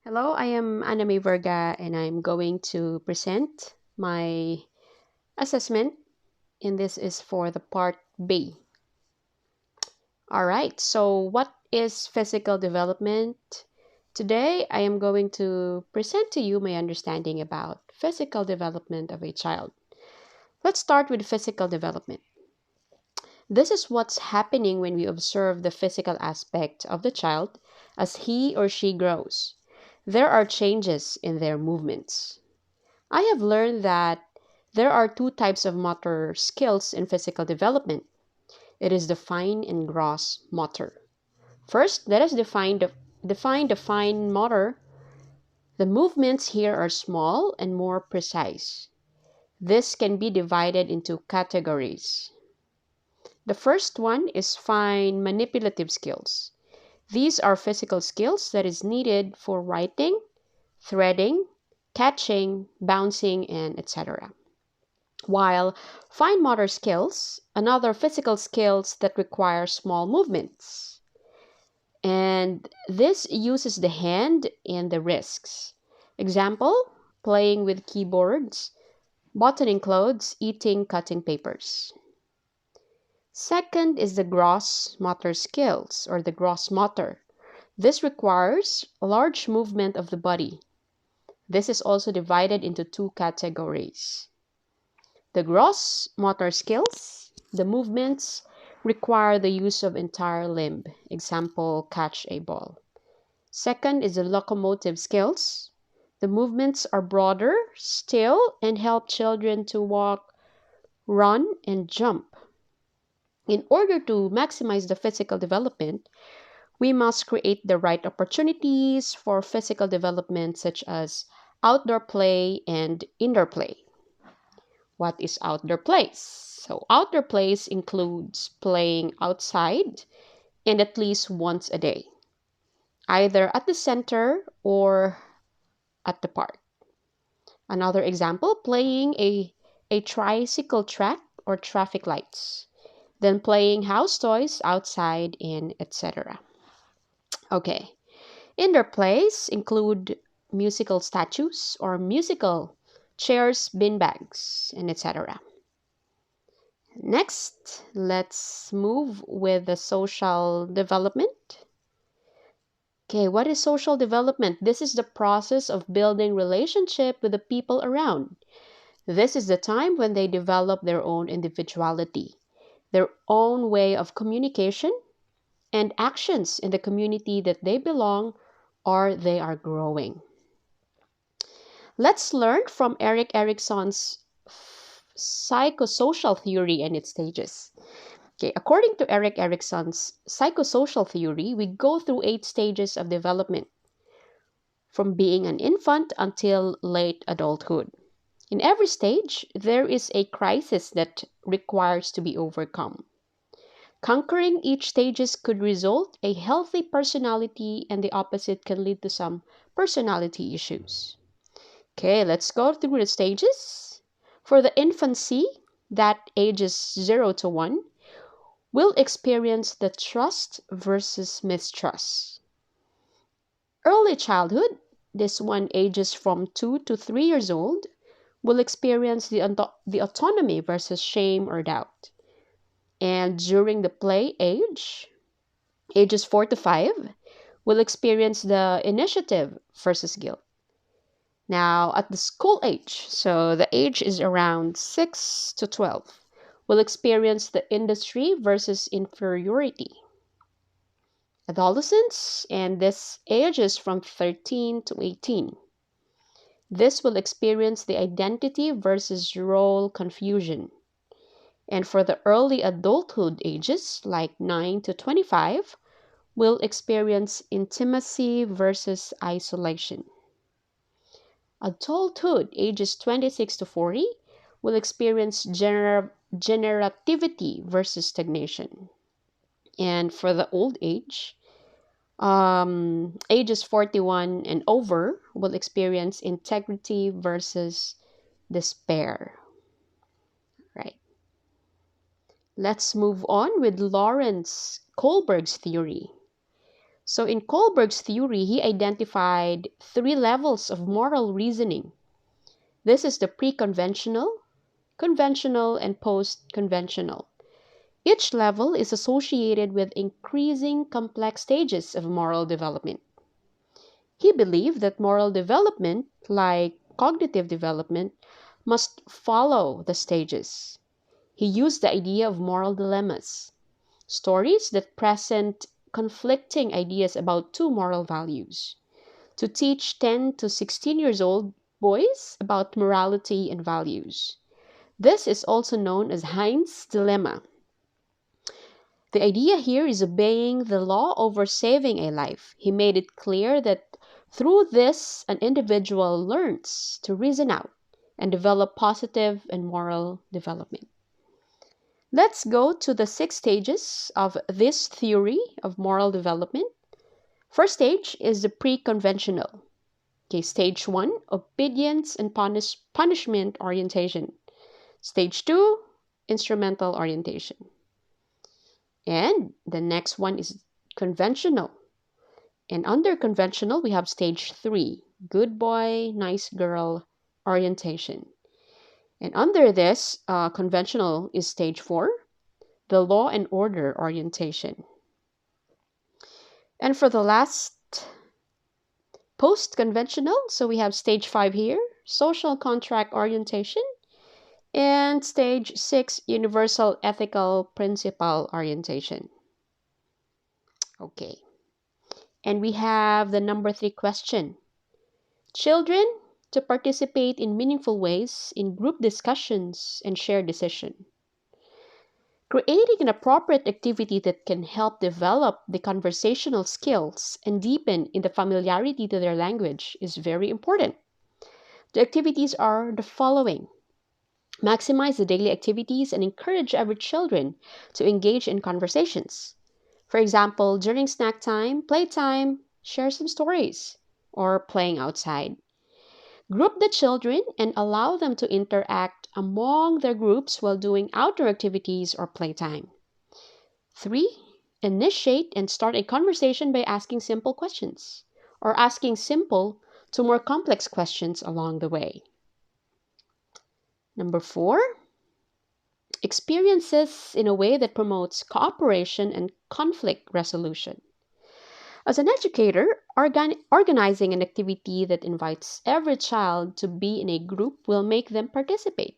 Hello, I am Anami Verga and I'm going to present my assessment, and this is for the part B. All right, so what is physical development? Today, I am going to present to you my understanding about physical development of a child. Let's start with physical development. This is what's happening when we observe the physical aspect of the child as he or she grows. There are changes in their movements. I have learned that there are two types of motor skills in physical development. It is the fine and gross motor. First, let us define the fine motor. The movements here are small and more precise. This can be divided into categories. The first one is fine manipulative skills. These are physical skills that is needed for writing, threading, catching, bouncing, and etc. While fine motor skills, another physical skills that require small movements. And this uses the hand and the wrists. Example, playing with keyboards, buttoning clothes, eating, cutting papers. Second is the gross motor skills or the gross motor. This requires large movement of the body. This is also divided into two categories. The gross motor skills, the movements require the use of entire limb. Example, catch a ball. Second is the locomotive skills. The movements are broader still and help children to walk, run, and jump. In order to maximize the physical development, we must create the right opportunities for physical development, such as outdoor play and indoor play. What is outdoor plays? So, outdoor plays includes playing outside and at least once a day, either at the center or at the park. Another example, playing a tricycle track or traffic lights, then playing house toys outside and etc. Okay, indoor plays include musical statues or musical chairs, beanbags, and etc. Next, let's move with the social development. Okay, what is social development? This is the process of building relationship with the people around. This is the time when they develop their own individuality, their own way of communication, and actions in the community that they belong or they are growing. Let's learn from Erik Erikson's psychosocial theory and its stages. Okay, according to Erik Erikson's psychosocial theory, we go through 8 stages of development from being an infant until late adulthood. In every stage, there is a crisis that requires to be overcome. Conquering each stages could result a healthy personality, and the opposite can lead to some personality issues. Okay, let's go through the stages. For the infancy, that ages 0 to 1, will experience the trust versus mistrust. Early childhood, this one ages from 2 to 3 years old, will experience the autonomy versus shame or doubt. And during the play age, ages 4 to 5, will experience the initiative versus guilt. Now, at the school age, so the age is around 6 to 12, will experience the industry versus inferiority. Adolescents, and this age is from 13 to 18. This will experience the identity versus role confusion. And for the early adulthood ages, like 9 to 25, will experience intimacy versus isolation. Adulthood, ages 26 to 40, will experience generativity versus stagnation. And for the old age, ages 41 and over will experience integrity versus despair. Right. Let's move on with Lawrence Kohlberg's theory. So in Kohlberg's theory, he identified three levels of moral reasoning. This is the pre-conventional, conventional, and post-conventional. Each level is associated with increasing complex stages of moral development. He believed that moral development, like cognitive development, must follow the stages. He used the idea of moral dilemmas, stories that present conflicting ideas about two moral values, to teach 10 to 16 years old boys about morality and values. This is also known as Heinz dilemma. The idea here is obeying the law over saving a life. He made it clear that through this, an individual learns to reason out and develop positive and moral development. Let's go to the 6 stages of this theory of moral development. First stage is the pre-conventional. Okay, stage 1, obedience and punishment orientation. Stage 2, instrumental orientation. And the next one is conventional. And under conventional, we have stage 3, good boy, nice girl orientation. And under this, conventional is stage 4, the law and order orientation. And for the last, post-conventional, so we have stage 5 here, social contract orientation. And stage 6, universal ethical principle orientation. Okay. And we have the number 3 question. Children to participate in meaningful ways in group discussions and shared decision. Creating an appropriate activity that can help develop the conversational skills and deepen in the familiarity to their language is very important. The activities are the following. Maximize the daily activities and encourage every children to engage in conversations. For example, during snack time, playtime, share some stories, or playing outside. Group the children and allow them to interact among their groups while doing outdoor activities or playtime. 3. Initiate and start a conversation by asking simple questions, or asking simple to more complex questions along the way. Number 4, experiences in a way that promotes cooperation and conflict resolution. As an educator, organizing an activity that invites every child to be in a group will make them participate.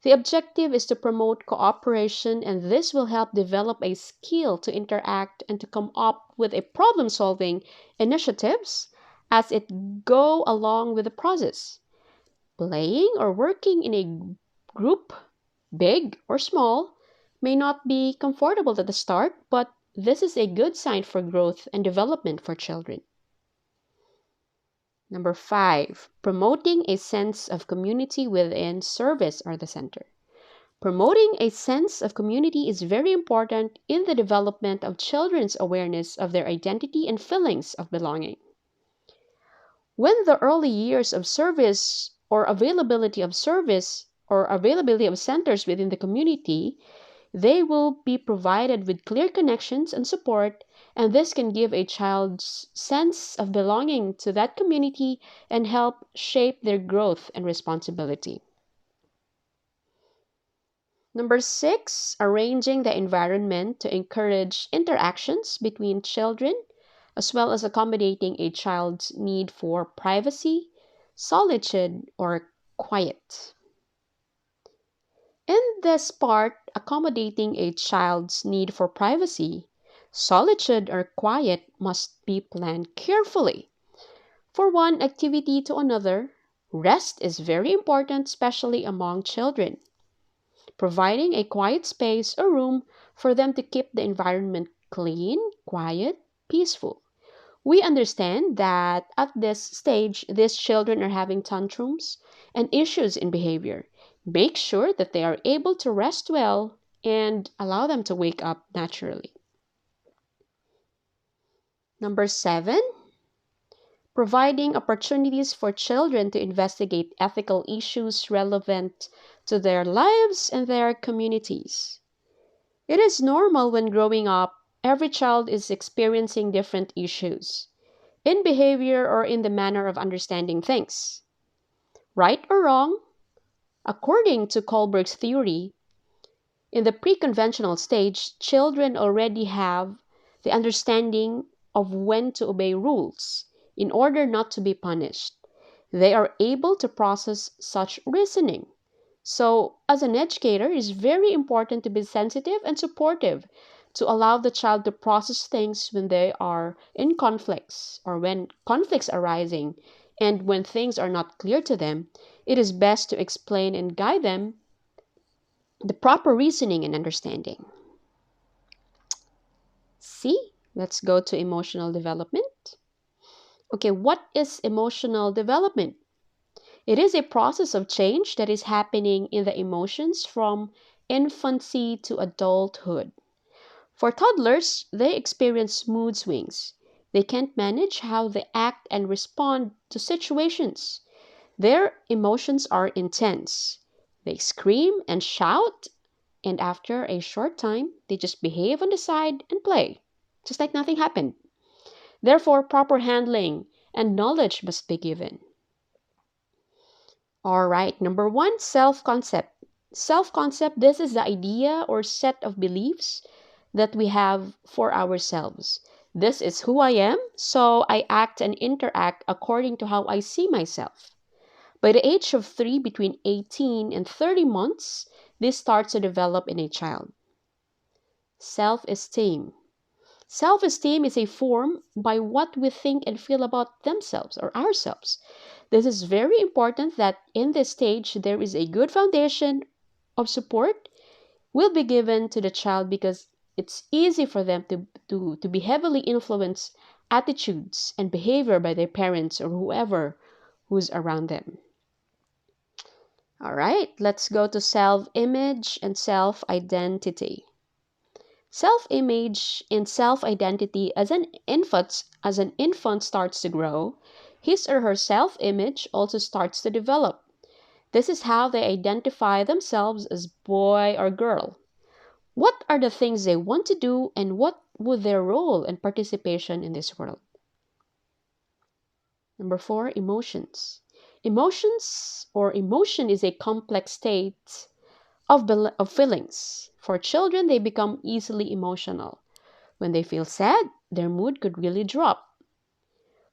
The objective is to promote cooperation, and this will help develop a skill to interact and to come up with a problem-solving initiatives as it go along with the process. Playing or working in a group, big or small, may not be comfortable at the start, but this is a good sign for growth and development for children. Number 5, promoting a sense of community within service or the center. Promoting a sense of community is very important in the development of children's awareness of their identity and feelings of belonging. When the early years of service or availability of centers within the community, they will be provided with clear connections and support, and this can give a child's sense of belonging to that community and help shape their growth and responsibility. Number 6, arranging the environment to encourage interactions between children, as well as accommodating a child's need for privacy, solitude, or quiet. In this part, accommodating a child's need for privacy, solitude, or quiet must be planned carefully. For one activity to another, rest is very important, especially among children. Providing a quiet space or room for them to keep the environment clean, quiet, peaceful. We understand that at this stage, these children are having tantrums and issues in behavior. Make sure that they are able to rest well and allow them to wake up naturally. Number 7, providing opportunities for children to investigate ethical issues relevant to their lives and their communities. It is normal when growing up every child is experiencing different issues in behavior or in the manner of understanding things. Right or wrong, according to Kohlberg's theory, in the pre-conventional stage, children already have the understanding of when to obey rules in order not to be punished. They are able to process such reasoning. So, as an educator, it is very important to be sensitive and supportive to allow the child to process things when they are in conflicts or when conflicts are arising and when things are not clear to them. It is best to explain and guide them the proper reasoning and understanding. See, let's go to emotional development. Okay, what is emotional development? It is a process of change that is happening in the emotions from infancy to adulthood. For toddlers, they experience mood swings. They can't manage how they act and respond to situations. Their emotions are intense. They scream and shout, and after a short time, they just behave on the side and play, just like nothing happened. Therefore, proper handling and knowledge must be given. All right, number one, self concept. Self concept, this is the idea or set of beliefs that we have for ourselves. This is who I am, so I act and interact according to how I see myself. By the age of 3, between 18 and 30 months, this starts to develop in a child. Self esteem. Self esteem is a form by what we think and feel about themselves or ourselves. This is very important that in this stage there is a good foundation of support will be given to the child because it's easy for them to be heavily influenced attitudes and behavior by their parents or whoever who's around them. All right, let's go to self-image and self-identity. Self-image and self-identity as an infant starts to grow, his or her self-image also starts to develop. This is how they identify themselves as boy or girl. What are the things they want to do and what would their role and participation in this world? Number 4, emotions. Emotions or emotion is a complex state of feelings. For children, they become easily emotional. When they feel sad, their mood could really drop.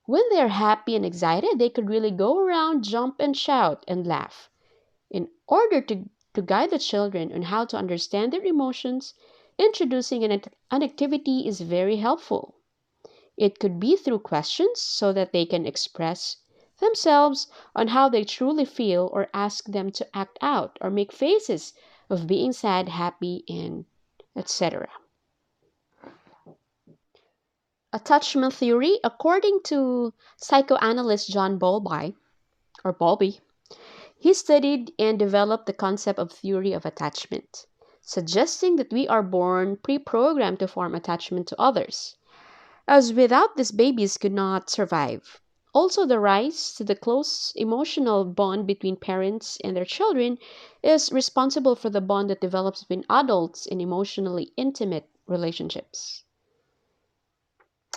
When they're happy and excited, they could really go around, jump and shout and laugh. In order to guide the children on how to understand their emotions, introducing an activity is very helpful. It could be through questions so that they can express themselves on how they truly feel or ask them to act out or make faces of being sad, happy, and etc. Attachment theory, according to psychoanalyst John Bowlby, he studied and developed the concept of theory of attachment, suggesting that we are born pre-programmed to form attachment to others, as without this babies could not survive. Also, the rise to the close emotional bond between parents and their children is responsible for the bond that develops between adults in emotionally intimate relationships.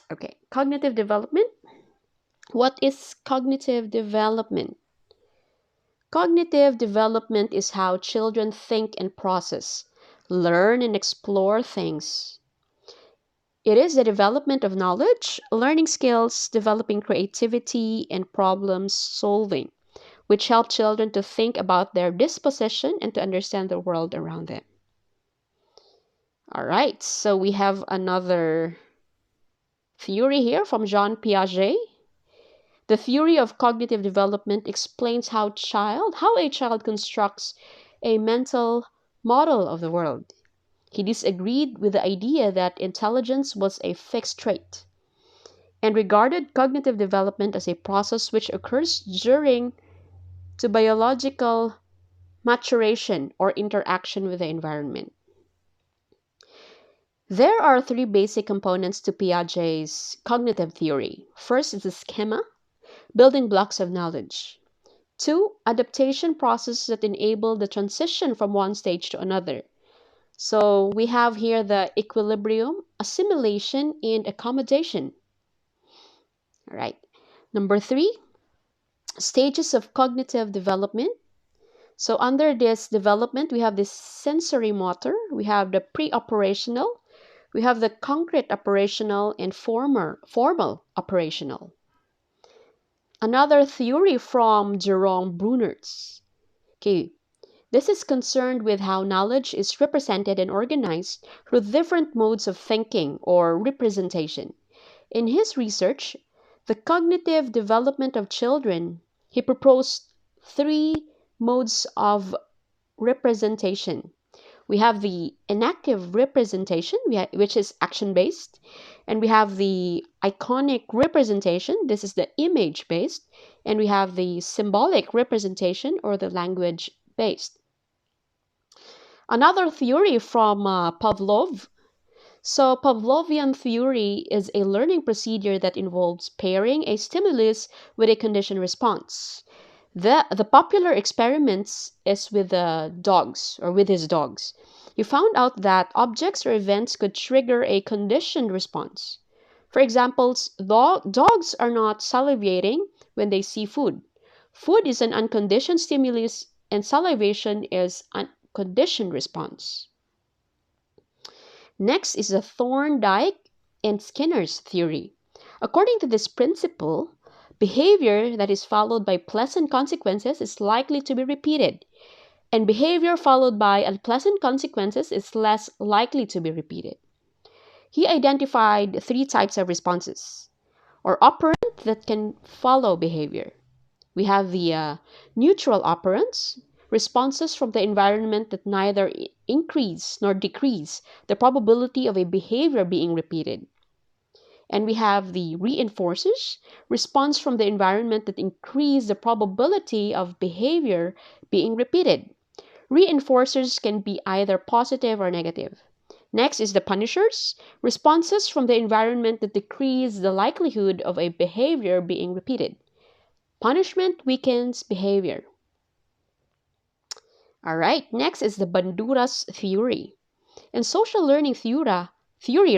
Okay, cognitive development. What is cognitive development? Cognitive development is how children think and process, learn and explore things. It is the development of knowledge, learning skills, developing creativity, and problem solving, which help children to think about their disposition and to understand the world around them. All right, so we have another theory here from Jean Piaget. The theory of cognitive development explains how a child constructs a mental model of the world. He disagreed with the idea that intelligence was a fixed trait and regarded cognitive development as a process which occurs during to biological maturation or interaction with the environment. There are 3 basic components to Piaget's cognitive theory. First is the schema, building blocks of knowledge. 2, adaptation processes that enable the transition from one stage to another. So we have here the equilibrium, assimilation, and accommodation. All right. Number 3, stages of cognitive development. So under this development, we have this sensory motor, we have the pre-operational, we have the concrete operational, and formal operational. Another theory from Jerome Brunertz. Okay, this is concerned with how knowledge is represented and organized through different modes of thinking or representation. In his research, the cognitive development of children, he proposed 3 modes of representation. We have the enactive representation, which is action-based, and we have the iconic representation, this is the image-based, and we have the symbolic representation or the language-based. Another theory from Pavlov. So Pavlovian theory is a learning procedure that involves pairing a stimulus with a conditioned response. The popular experiments is with the dogs or with his dogs. He found out that objects or events could trigger a conditioned response. For example, dogs are not salivating when they see food. Food is an unconditioned stimulus and salivation is an conditioned response. Next is the Thorndike and Skinner's theory. According to this principle, behavior that is followed by pleasant consequences is likely to be repeated, and behavior followed by unpleasant consequences is less likely to be repeated. He identified 3 types of responses or operant that can follow behavior. We have the neutral operants, responses from the environment that neither increase nor decrease the probability of a behavior being repeated. And we have the reinforcers, response from the environment that increase the probability of behavior being repeated. Reinforcers can be either positive or negative. Next is the punishers, responses from the environment that decrease the likelihood of a behavior being repeated. Punishment weakens behavior. All right, next is the Bandura's theory. In social learning theory,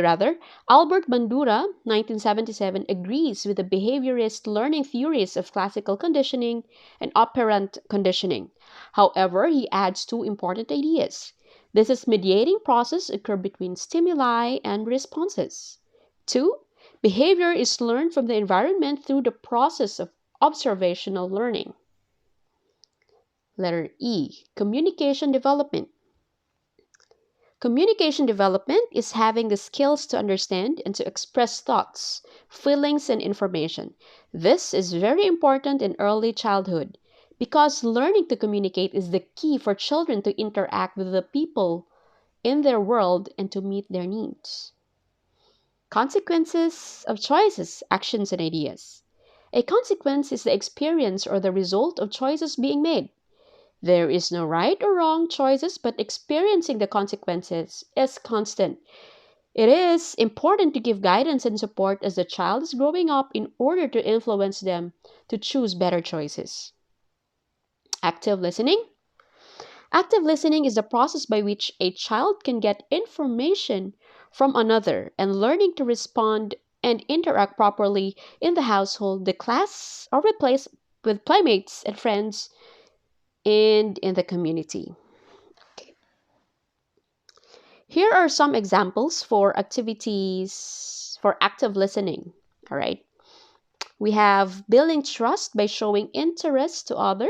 Albert Bandura, 1977, agrees with the behaviorist learning theories of classical conditioning and operant conditioning. However, he adds 2 important ideas. This is mediating process occur between stimuli and responses. 2, behavior is learned from the environment through the process of observational learning. Letter E, communication development. Communication development is having the skills to understand and to express thoughts, feelings, and information. This is very important in early childhood because learning to communicate is the key for children to interact with the people in their world and to meet their needs. Consequences of choices, actions, and ideas. A consequence is the experience or the result of choices being made. There is no right or wrong choices, but experiencing the consequences is constant. It is important to give guidance and support as the child is growing up in order to influence them to choose better choices. Active listening. Active listening is the process by which a child can get information from another and learning to respond and interact properly in the household, the class, or with playmates and friends and in the community. Okay. Here are some examples for activities for active listening. All right. We have building trust by showing interest to other,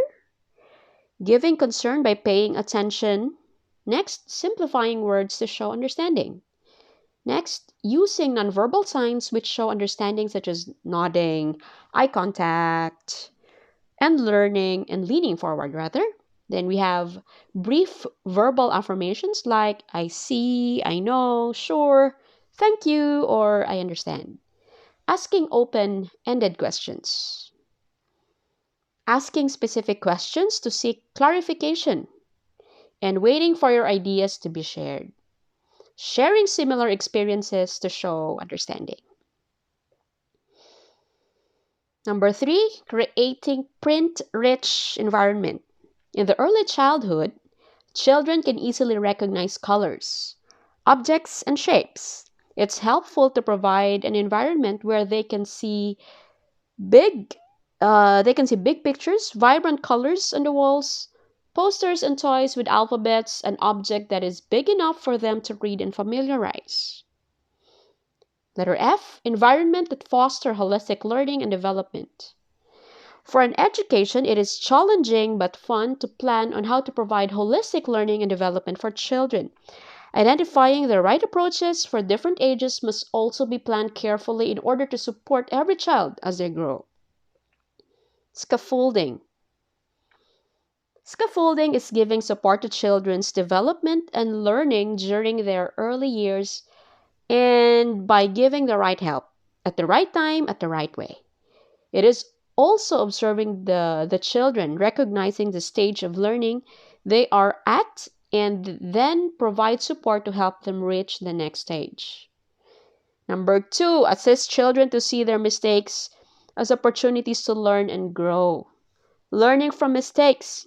giving concern by paying attention. Next, simplifying words to show understanding. Next, using nonverbal signs which show understanding such as nodding, eye contact, and learning and leaning forward rather. Then we have brief verbal affirmations like I see, I know, sure, thank you, or I understand. Asking open-ended questions. Asking specific questions to seek clarification and waiting for your ideas to be shared. Sharing similar experiences to show understanding. Number 3, creating print-rich environment. In the early childhood, Children can easily recognize colors, objects, and shapes. It's helpful to provide an environment where big they can see big pictures, vibrant colors on the walls, posters and toys with alphabets, an object that is big enough for them to read and familiarize. Letter F, environment that foster holistic learning and development. For an education, it is challenging but fun to plan on how to provide holistic learning and development for children. Identifying the right approaches for different ages must also be planned carefully in order to support every child as they grow. Scaffolding. Scaffolding is giving support to children's development and learning during their early years and by giving the right help at the right time, at the right way. It is also observing the children, recognizing the stage of learning they are at, and then provide support to help them reach the next stage. Number 2, assist children to see their mistakes as opportunities to learn and grow. Learning from mistakes.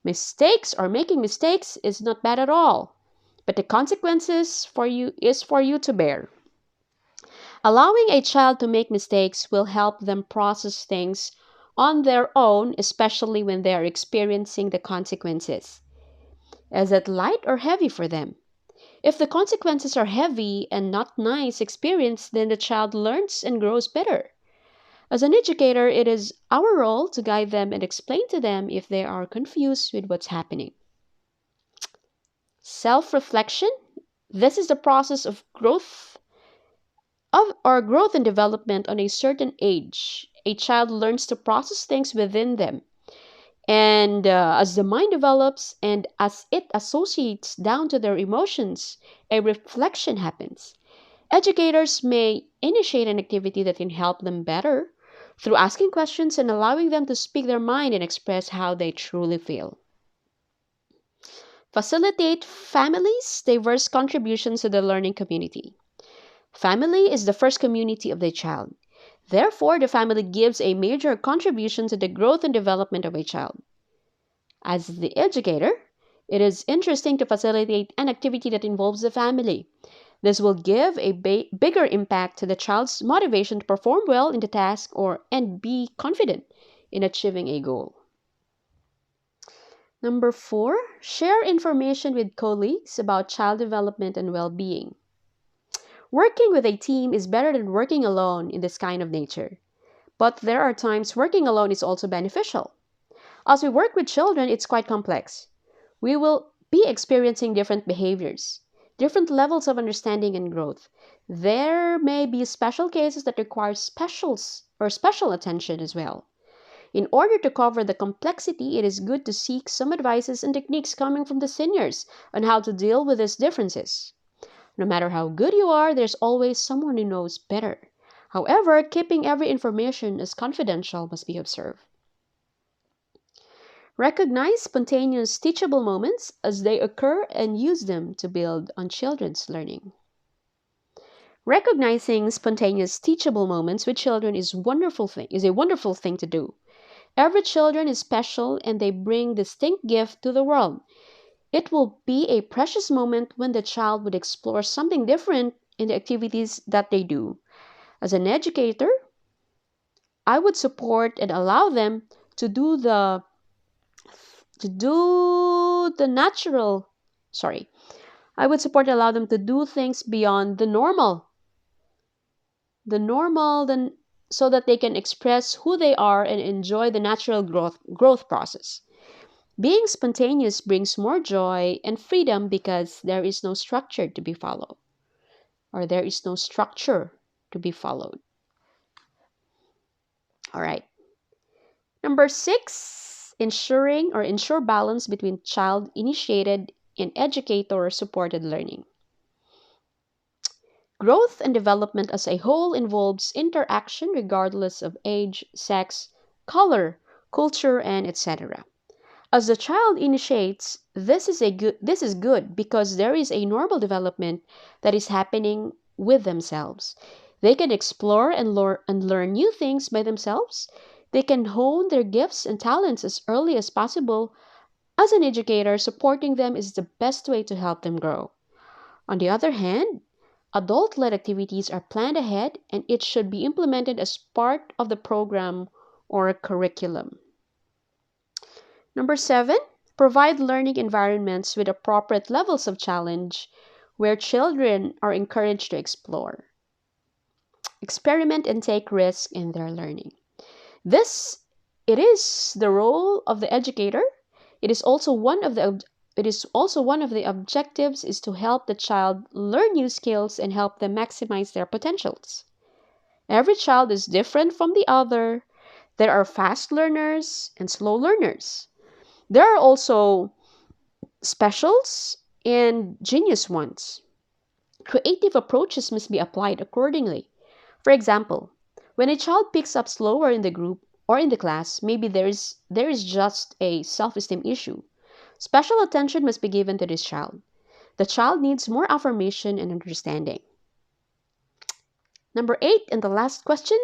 Mistakes or making mistakes is not bad at all, but the consequences for you to bear. Allowing a child to make mistakes will help them process things on their own, especially when they are experiencing the consequences. Is it light or heavy for them? If the consequences are heavy and not nice experience, then the child learns and grows better. As an educator, it is our role to guide them and explain to them if they are confused with what's happening. Self-reflection. This is the process of growth and development on a certain age. A child learns to process things within them. And as the mind develops and as it associates down to their emotions, a reflection happens. Educators may initiate an activity that can help them better through asking questions and allowing them to speak their mind and express how they truly feel. Facilitate families' diverse contributions to the learning community. Family is the first community of the child. Therefore, the family gives a major contribution to the growth and development of a child. As the educator, it is interesting to facilitate an activity that involves the family. This will give a bigger impact to the child's motivation to perform well in the task and be confident in achieving a goal. Number 4, share information with colleagues about child development and well-being. Working with a team is better than working alone in this kind of nature. But there are times working alone is also beneficial. As we work with children, it's quite complex. We will be experiencing different behaviors, different levels of understanding and growth. There may be special cases that require special attention as well. In order to cover the complexity, it is good to seek some advices and techniques coming from the seniors on how to deal with these differences. No matter how good you are, there's always someone who knows better. However, keeping every information as confidential must be observed. Recognize spontaneous teachable moments as they occur and use them to build on children's learning. Recognizing spontaneous teachable moments with children is a wonderful thing to do. Every child is special and they bring distinct gift to the world. It will be a precious moment when the child would explore something different in the activities that they do. As an educator, I would support and allow them to do the natural, sorry. I would support and allow them to do things beyond the normal, so that they can express who they are and enjoy the natural growth process. Being spontaneous brings more joy and freedom because there is no structure to be followed, or there is no structure to be followed. All right. Number 6, ensure balance between child-initiated and educator-supported learning. Growth and development as a whole involves interaction regardless of age, sex, color, culture, and etc. As the child initiates, this is good because there is a normal development that is happening with themselves. They can explore and learn new things by themselves. They can hone their gifts and talents as early as possible As an educator, supporting them is the best way to help them grow. On the other hand, adult led activities are planned ahead and it should be implemented as part of the program or a curriculum. Number seven, provide learning environments with appropriate levels of challenge where children are encouraged to explore, experiment, and take risks in their learning. This it is the role of the educator. It is also one of the objectives is to help the child learn new skills and help them maximize their potentials. Every child is different from the other. There are fast learners and slow learners. There are also specials and genius ones. Creative approaches must be applied accordingly. For example, when a child picks up slower in the group or in the class, maybe there is just a self-esteem issue. Special attention must be given to this child. The child needs more affirmation and understanding. Number 8, and the last question,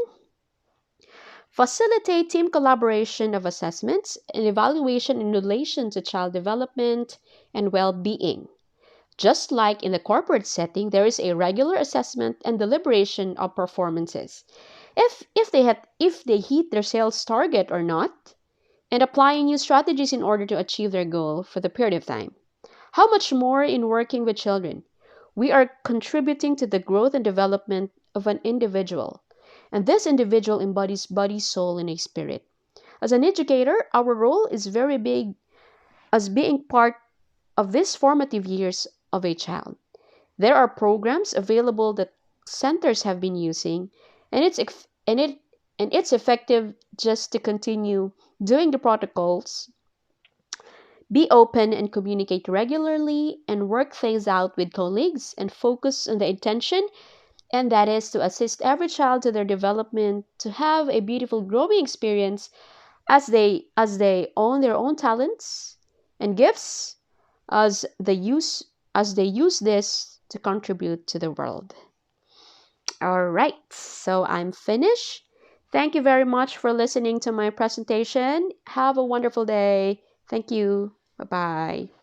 facilitate team collaboration of assessments and evaluation in relation to child development and well-being. Just like in the corporate setting, there is a regular assessment and deliberation of performances. If they hit their sales target or not, and applying new strategies in order to achieve their goal for the period of time. How much more in working with children? We are contributing to the growth and development of an individual, and this individual embodies body, soul, and a spirit. As an educator, our role is very big as being part of these formative years of a child. There are programs available that centers have been using, and it's effective just to continue doing the protocols, be open and communicate regularly, and work things out with colleagues and focus on the intention, and that is to assist every child to their development to have a beautiful growing experience as they own their own talents and gifts as they use this to contribute to the world. All right, so I'm finished. Thank you very much for listening to my presentation. Have a wonderful day. Thank you. Bye bye.